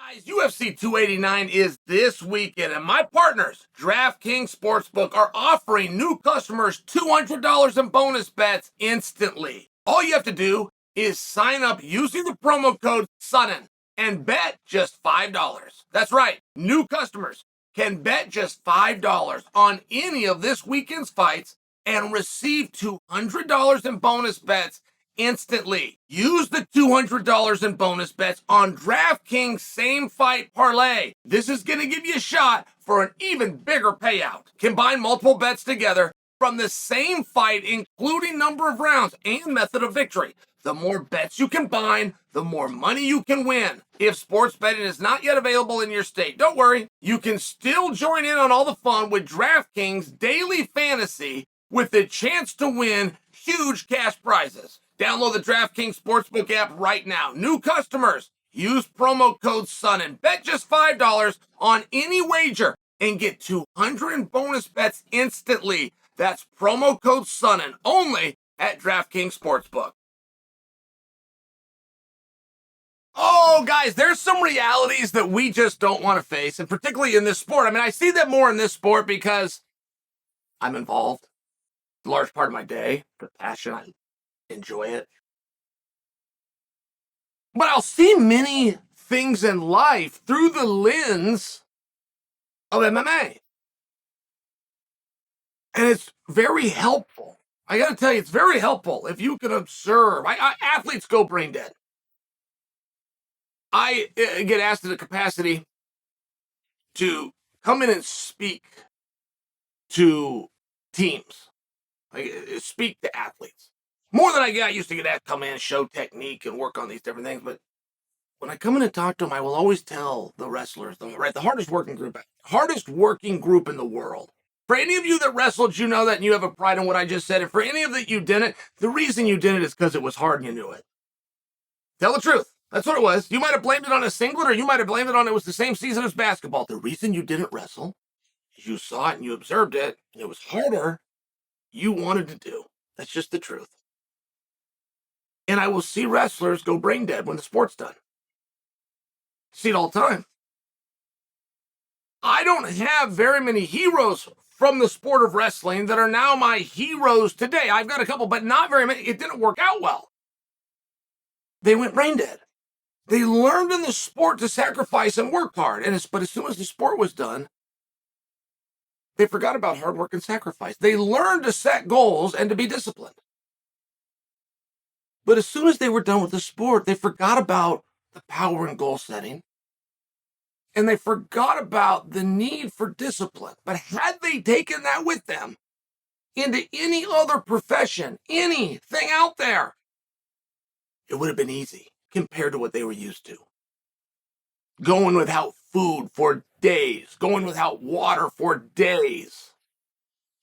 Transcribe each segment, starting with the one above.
Guys, UFC 289 is this weekend, and my partners, DraftKings Sportsbook, are offering new customers $200 in bonus bets instantly. All you have to do is sign up using the promo code Sonnen and bet just $5. That's right, new customers can bet just $5 on any of this weekend's fights and receive $200 in bonus bets instantly. Use the $200 in bonus bets on DraftKings Same Fight Parlay. This is going to give you a shot for an even bigger payout. Combine multiple bets together from the same fight, including number of rounds and method of victory. The more bets you combine, the more money you can win. If sports betting is not yet available in your state, don't worry. You can still join in on all the fun with DraftKings Daily Fantasy with the chance to win huge cash prizes. Download the DraftKings Sportsbook app right now. New customers, use promo code SON and bet just $5 on any wager and get 200 in bonus bets instantly. That's promo code SON and only at DraftKings Sportsbook. Oh, guys, there's some realities that we just don't want to face, and particularly in this sport. I mean, I see that more in this sport because I'm involved. It's a large part of my day, the passion. I enjoy it. But I'll see many things in life through the lens of MMA. And it's very helpful. I got to tell you, it's very helpful if you can observe. Athletes go brain dead. I get asked in a capacity to come in and speak to teams, speak to athletes. More than I used to get asked to come in, show technique, and work on these different things. But when I come in and talk to them, I will always tell the wrestlers, the hardest working group in the world. For any of you that wrestled, you know that, and you have a pride in what I just said. And for any of that you didn't, the reason you did it is because it was hard and you knew it. Tell the truth. That's what it was. You might have blamed it on a singlet, or you might have blamed it on it was the same season as basketball. The reason you didn't wrestle is you saw it and you observed it, and it was harder you wanted to do. That's just the truth. And I will see wrestlers go brain dead when the sport's done. See it all the time. I don't have very many heroes from the sport of wrestling that are now my heroes today. I've got a couple, but not very many. It didn't work out well. They went brain dead. They learned in the sport to sacrifice and work hard. But as soon as the sport was done, they forgot about hard work and sacrifice. They learned to set goals and to be disciplined. But as soon as they were done with the sport, they forgot about the power and goal setting. And they forgot about the need for discipline. But had they taken that with them into any other profession, anything out there, it would have been easy compared to what they were used to. Going without food for days, going without water for days.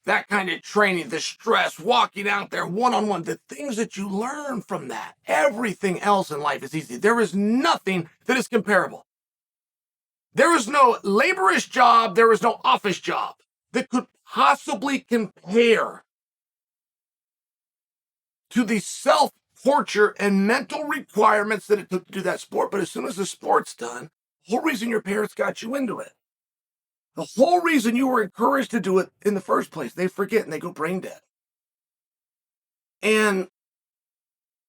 That kind of training, the stress, walking out there one-on-one, the things that you learn from that. Everything else in life is easy. There is nothing that is comparable. There is no laborious job, there is no office job that could possibly compare to the self-torture and mental requirements that it took to do that sport. But as soon as the sport's done, the whole reason your parents got you into it, the whole reason you were encouraged to do it in the first place, they forget and they go brain dead. And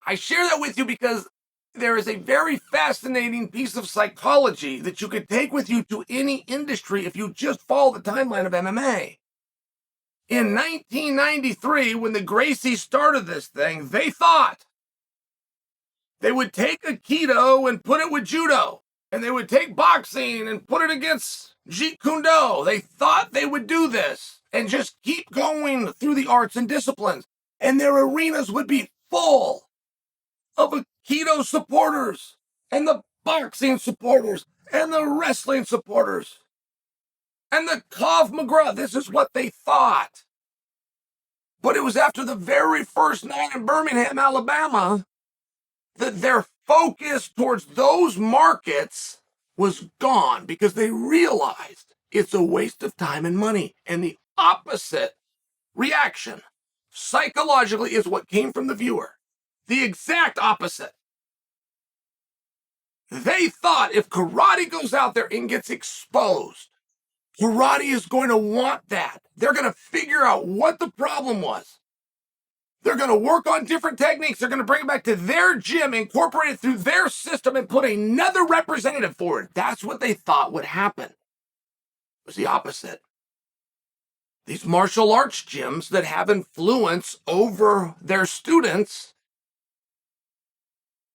I share that with you because there is a very fascinating piece of psychology that you could take with you to any industry if you just follow the timeline of MMA. In 1993, when the Gracies started this thing, they thought they would take Aikido and put it with Judo. And they would take boxing and put it against Jeet Kune Do. They thought they would do this and just keep going through the arts and disciplines. And their arenas would be full of Aikido supporters and the boxing supporters and the wrestling supporters and the Krav Maga. This is what they thought. But it was after the very first night in Birmingham, Alabama, that their focus towards those markets was gone because they realized it's a waste of time and money. And the opposite reaction psychologically is what came from the viewer. The exact opposite. They thought if karate goes out there and gets exposed, karate is going to want that. They're going to figure out what the problem was. They're going to work on different techniques. They're going to bring it back to their gym, incorporate it through their system, and put another representative for it. That's what they thought would happen. It was the opposite. These martial arts gyms that have influence over their students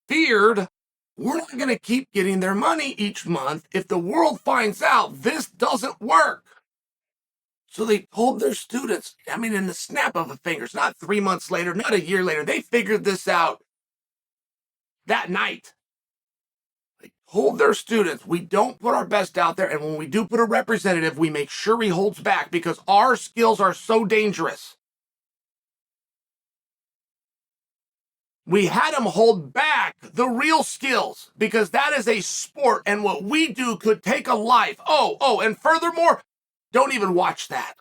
feared, we're not going to keep getting their money each month if the world finds out this doesn't work. So they told their students, in the snap of a finger, not 3 months later, not a year later, they figured this out that night. They told their students, we don't put our best out there, and when we do put a representative, we make sure he holds back because our skills are so dangerous. We had him hold back the real skills because that is a sport, and what we do could take a life. And furthermore, don't even watch that.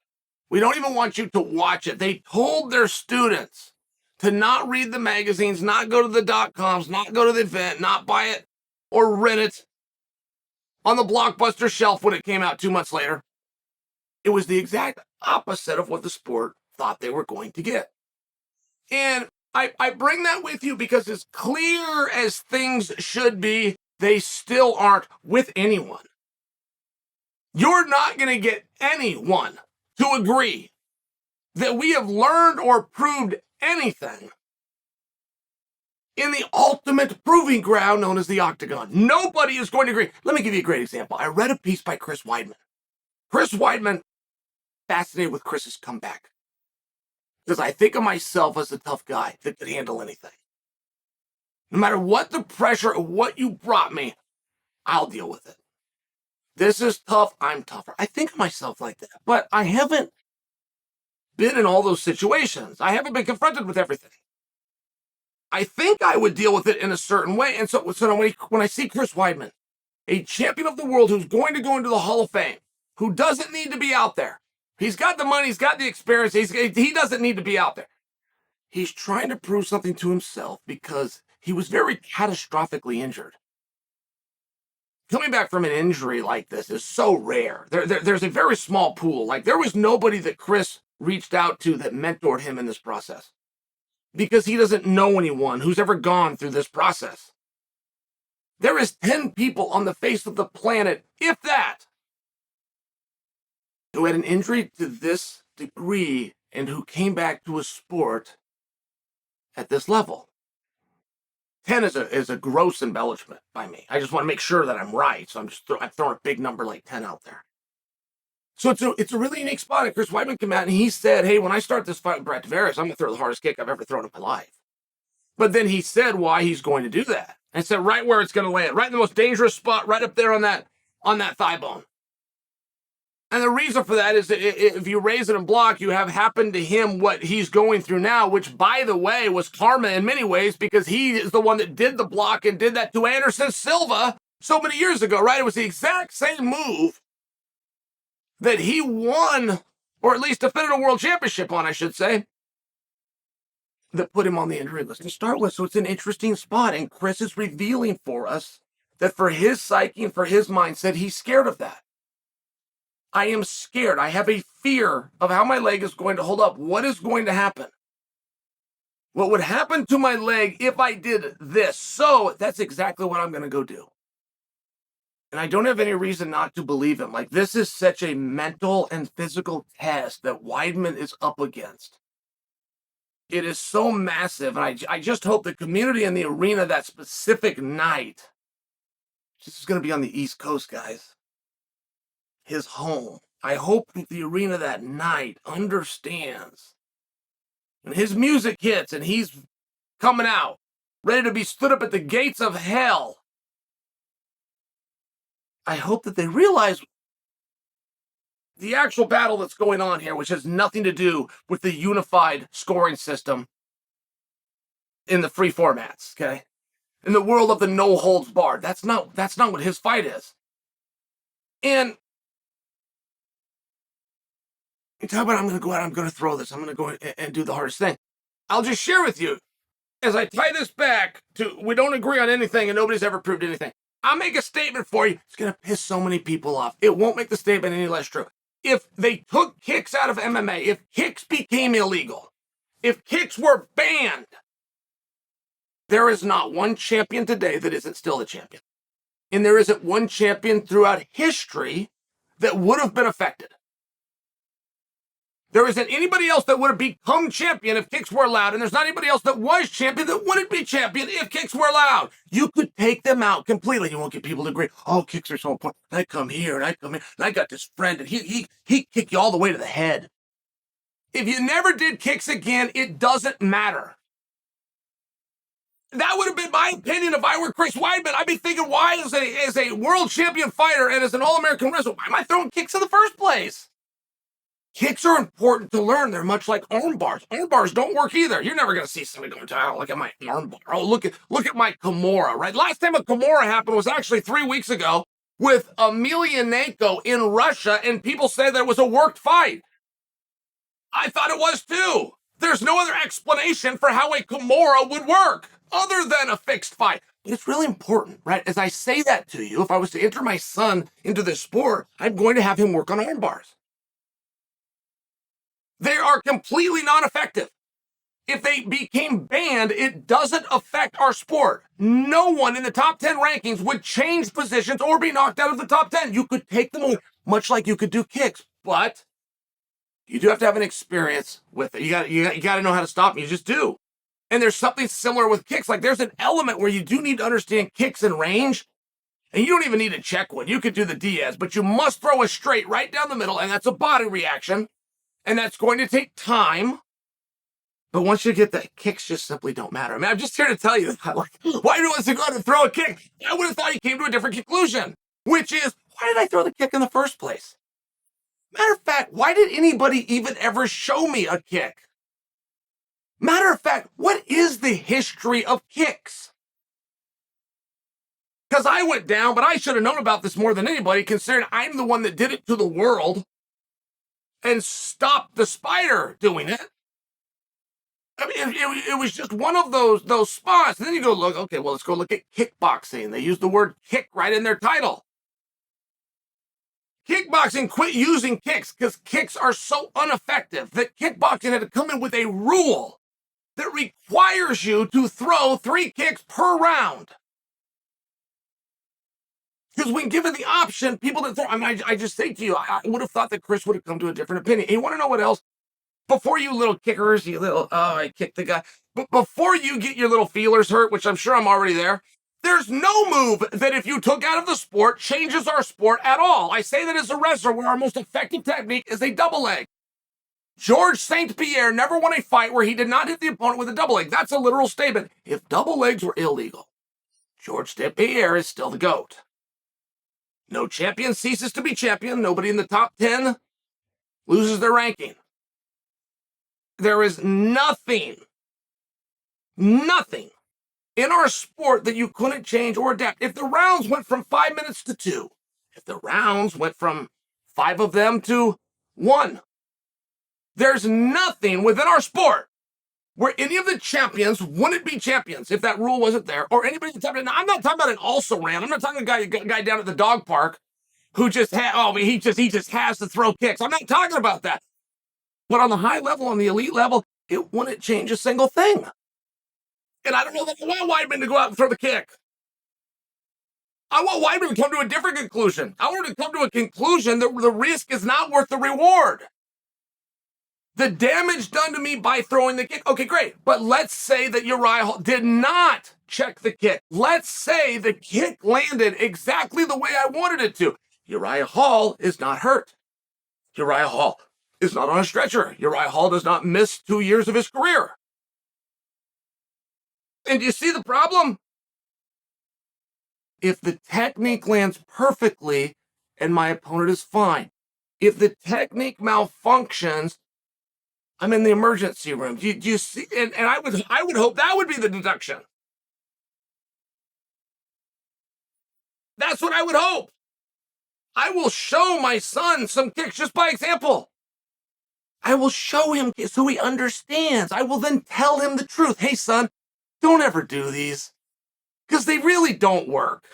We don't even want you to watch it. They told their students to not read the magazines, not go to the .coms, not go to the event, not buy it or rent it on the Blockbuster shelf when it came out 2 months later. It was the exact opposite of what the sport thought they were going to get. And I bring that with you because as clear as things should be, they still aren't with anyone. You're not going to get anyone to agree that we have learned or proved anything in the ultimate proving ground known as the octagon. Nobody is going to agree. Let me give you a great example. I read a piece by Chris Weidman. Chris Weidman, fascinated with Chris's comeback. Because I think of myself as a tough guy that could handle anything. No matter what the pressure or what you brought me, I'll deal with it. This is tough, I'm tougher. I think of myself like that, but I haven't been in all those situations. I haven't been confronted with everything. I think I would deal with it in a certain way. And so when I see Chris Weidman, a champion of the world who's going to go into the Hall of Fame, who doesn't need to be out there. He's got the money, he's got the experience, he doesn't need to be out there. He's trying to prove something to himself because he was very catastrophically injured. Coming back from an injury like this is so rare. There's a very small pool. Like, there was nobody that Chris reached out to that mentored him in this process because he doesn't know anyone who's ever gone through this process. There is 10 people on the face of the planet, if that, who had an injury to this degree and who came back to a sport at this level. 10 is a gross embellishment by me. I just want to make sure that I'm right. So I'm throwing a big number like 10 out there. So it's a really unique spot. And Chris Weidman came out and he said, hey, when I start this fight with Brad Tavares, I'm going to throw the hardest kick I've ever thrown in my life. But then he said why he's going to do that. And said right where it's going to land, right in the most dangerous spot, right up there on that thigh bone. And the reason for that is that if you raise it and block, you have happened to him what he's going through now, which, by the way, was karma in many ways because he is the one that did the block and did that to Anderson Silva so many years ago, right? It was the exact same move that he won, or at least defended a world championship on, I should say, that put him on the injury list to start with. So it's an interesting spot, and Chris is revealing for us that for his psyche and for his mindset, he's scared of that. I am scared. I have a fear of how my leg is going to hold up. What is going to happen? What would happen to my leg if I did this? So that's exactly what I'm going to go do. And I don't have any reason not to believe him. Like, this is such a mental and physical test that Weidman is up against. It is so massive. And I just hope the community in the arena that specific night, this is going to be on the East Coast, guys, his home. I hope that the arena that night understands when his music hits and he's coming out, ready to be stood up at the gates of hell. I hope that they realize the actual battle that's going on here, which has nothing to do with the unified scoring system in the free formats, okay? In the world of the no holds barred. That's not what his fight is. And you talk about, I'm going to go out, I'm going to throw this, I'm going to go and do the hardest thing. I'll just share with you, as I tie this back to, we don't agree on anything and nobody's ever proved anything. I'll make a statement for you. It's going to piss so many people off. It won't make the statement any less true. If they took kicks out of MMA, if kicks became illegal, if kicks were banned, there is not one champion today that isn't still a champion. And there isn't one champion throughout history that would have been affected. There isn't anybody else that would have become champion if kicks were allowed, and there's not anybody else that was champion that wouldn't be champion if kicks were allowed. You could take them out completely. You won't get people to agree, oh, kicks are so important. I come here, and I come here, and I got this friend, and he kick you all the way to the head. If you never did kicks again, it doesn't matter. That would have been my opinion if I were Chris Weidman. I'd be thinking, why as a world champion fighter and as an All-American wrestler, why am I throwing kicks in the first place? Kicks are important to learn. They're much like arm bars. Arm bars don't work either. You're never going to see somebody going, oh, look at my arm bar. Oh, look at my Kimura, right? Last time a Kimura happened was actually 3 weeks ago with Emelianenko in Russia, and people say that it was a worked fight. I thought it was too. There's no other explanation for how a Kimura would work other than a fixed fight. But it's really important, right? As I say that to you, if I was to enter my son into this sport, I'm going to have him work on arm bars. They are completely non-effective. If they became banned, it doesn't affect our sport. No one in the top 10 rankings would change positions or be knocked out of the top 10. You could take them away, much like you could do kicks, but you do have to have an experience with it. You got to know how to stop them. You just do. And there's something similar with kicks. Like there's an element where you do need to understand kicks and range, and you don't even need to check one. You could do the Diaz, but you must throw a straight right down the middle, and that's a body reaction. And that's going to take time. But once you get that, kicks just simply don't matter. I mean, I'm just here to tell you that. Like, why do you want to go out and throw a kick? I would have thought he came to a different conclusion, which is, why did I throw the kick in the first place? Matter of fact, why did anybody even ever show me a kick? Matter of fact, what is the history of kicks? Because I went down, but I should have known about this more than anybody, considering I'm the one that did it to the world and stopped the spider doing it. I mean, it was just one of those spots. And then you go look, okay, well, let's go look at kickboxing. They use the word kick right in their title. Kickboxing quit using kicks because kicks are so ineffective that kickboxing had to come in with a rule that requires you to throw 3 kicks per round. Because when given the option, people that throw, I mean, I just say to you, I would have thought that Chris would have come to a different opinion. And you want to know what else? Before you little kickers, you little, oh, I kicked the guy. But before you get your little feelers hurt, which I'm sure I'm already there, there's no move that if you took out of the sport changes our sport at all. I say that as a wrestler where our most effective technique is a double leg. Georges St-Pierre never won a fight where he did not hit the opponent with a double leg. That's a literal statement. If double legs were illegal, Georges St-Pierre is still the GOAT. No champion ceases to be champion. Nobody in the top 10 loses their ranking. There is nothing in our sport that you couldn't change or adapt. If the rounds went from 5 minutes to 2, if the rounds went from 5 of them to 1, there's nothing within our sport where any of the champions wouldn't be champions if that rule wasn't there, or anybody that's happening. Now, I'm not talking about an also-ran. I'm not talking about a guy down at the dog park who just he just has to throw kicks. I'm not talking about that. But on the high level, on the elite level, it wouldn't change a single thing. And I don't know that I want Weidman to go out and throw the kick. I want Weidman to come to a different conclusion. I want him to come to a conclusion that the risk is not worth the reward. The damage done to me by throwing the kick, okay, great. But let's say that Uriah Hall did not check the kick. Let's say the kick landed exactly the way I wanted it to. Uriah Hall is not hurt. Uriah Hall is not on a stretcher. Uriah Hall does not miss 2 years of his career. And do you see the problem? If the technique lands perfectly and my opponent is fine. If the technique malfunctions, I'm in the emergency room. Do you see? And I would hope that would be the deduction. That's what I would hope. I will show my son some kicks just by example. I will show him so he understands. I will then tell him the truth. Hey, son, don't ever do these because they really don't work.